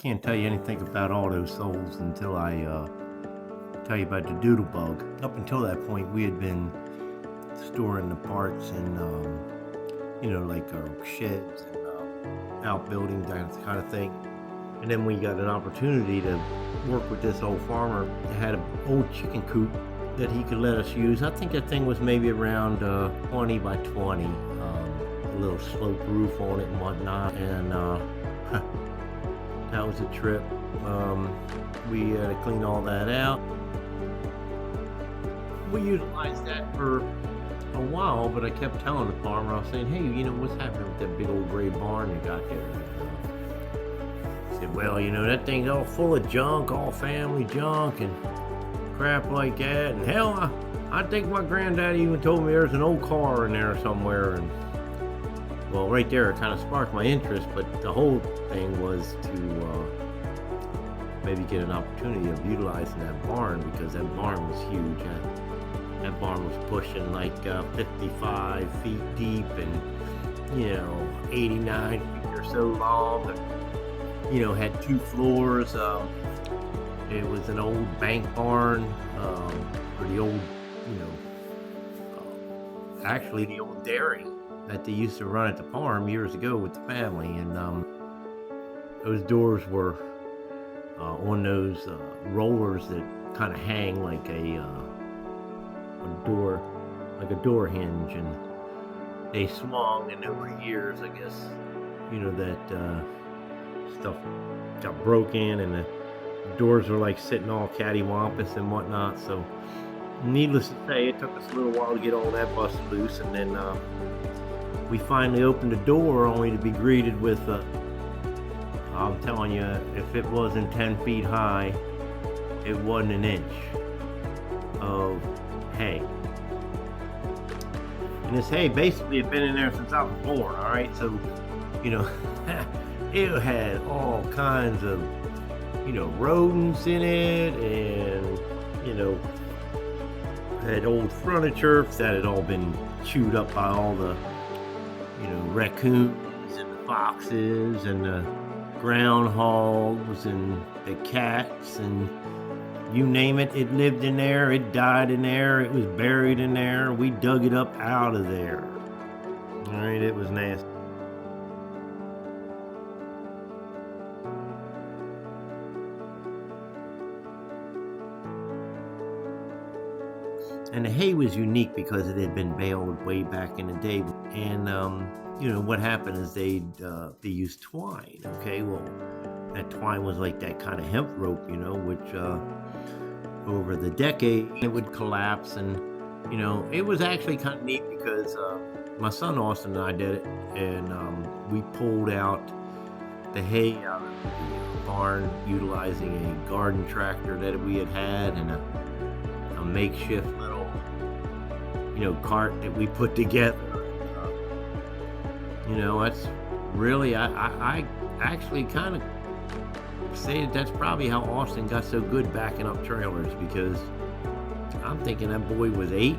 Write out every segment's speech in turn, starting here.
Can't tell you anything about all those souls until I tell you about the Doodlebug. Up until that point, we had been storing the parts in, like our sheds and outbuildings, that kind of thing. And then we got an opportunity to work with this old farmer that had an old chicken coop that he could let us use. I think that thing was maybe around 20 by 20, a little slope roof on it and whatnot. And that was a trip. We had to clean all that out. We utilized that for a while, but I kept telling the farmer, I was saying, hey, what's happening with that big old gray barn you got there? He said, well, that thing's all full of junk, all family junk and crap like that. And hell, I think my granddaddy even told me there's an old car in there somewhere. And well, right there, it kind of sparked my interest, but the whole thing was to maybe get an opportunity of utilizing that barn, because that barn was huge. That barn was pushing like 55 feet deep and, 89 feet or so long. And, had 2 floors. It was an old bank barn, or the old, actually the old dairy that they used to run at the farm years ago with the family. And those doors were on those rollers that kind of hang like a door hinge, and they swung. And over years, I guess, that stuff got broken, and the doors were like sitting all cattywampus and whatnot. So needless to say, it took us a little while to get all that busted loose, and then we finally opened the door, only to be greeted with I'm telling you, if it wasn't 10 feet high, it wasn't an inch of hay. And this hay basically had been in there since I was born, all right? So, it had all kinds of, rodents in it, and, had old furniture that had all been chewed up by all the, raccoons and the foxes and the groundhogs and the cats, and you name it, it lived in there, it died in there, it was buried in there. We dug it up out of there. All right, it was nasty. And the hay was unique because it had been baled way back in the day. And, what happened is they used twine, okay? Well, that twine was like that kind of hemp rope, which over the decade, it would collapse. And, it was actually kind of neat because my son Austin and I did it. And we pulled out the hay out of the barn utilizing a garden tractor that we had and a makeshift little cart that we put together. That's really, I actually kind of say that's probably how Austin got so good backing up trailers, because I'm thinking that boy was 8.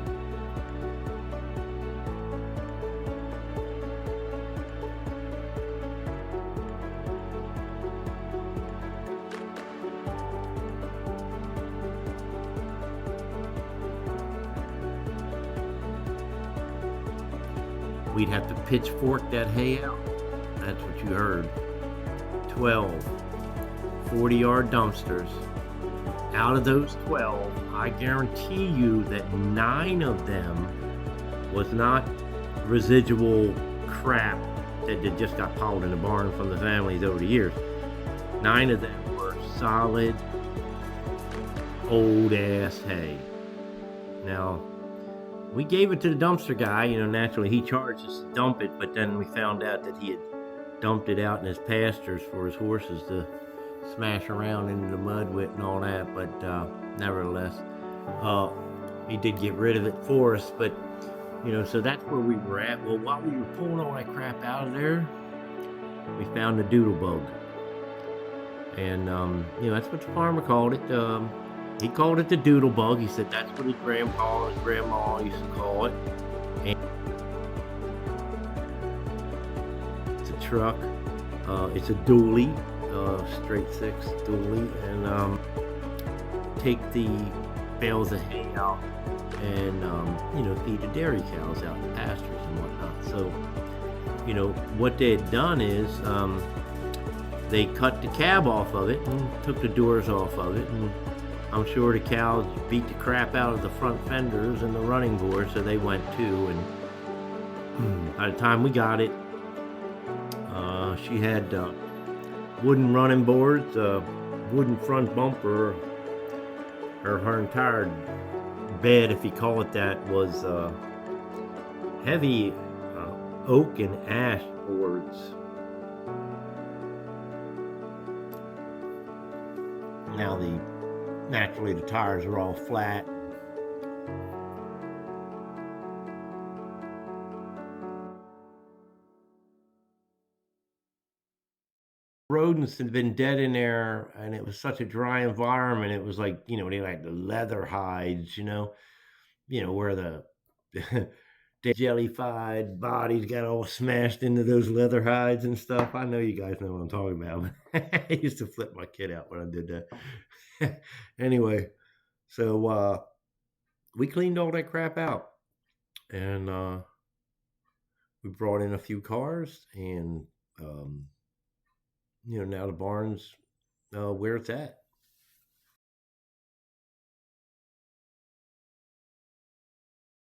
We'd have to pitchfork that hay out. That's what you heard. 12 40-yard dumpsters. Out of those 12, I guarantee you that 9 of them was not residual crap that just got piled in the barn from the families over the years. 9 of them were solid, old-ass hay. Now, we gave it to the dumpster guy. Naturally he charged us to dump it, but then we found out that he had dumped it out in his pastures for his horses to smash around into the mud with and all that. But nevertheless, he did get rid of it for us. But, so that's where we were at. Well, while we were pulling all that crap out of there, we found the Doodlebug. And, that's what the farmer called it. He called it the Doodlebug. He said that's what his grandpa and grandma used to call it. And it's a truck. It's a dually. straight six dually, and take the bales of hay out and feed the dairy cows out in the pastures and whatnot. So what they had done is they cut the cab off of it and took the doors off of it, and I'm sure the cows beat the crap out of the front fenders and the running boards, so they went too. And by the time we got it, she had wooden running boards, wooden front bumper. Her entire bed, if you call it that, was heavy oak and ash boards. Now naturally the tires are all flat. Rodents had been dead in there, and it was such a dry environment. It was like, they like the leather hides, where the jellified bodies got all smashed into those leather hides and stuff. I know you guys know what I'm talking about. I used to flip my kid out when I did that. Anyway, so we cleaned all that crap out, and we brought in a few cars, and now the barn's where it's at.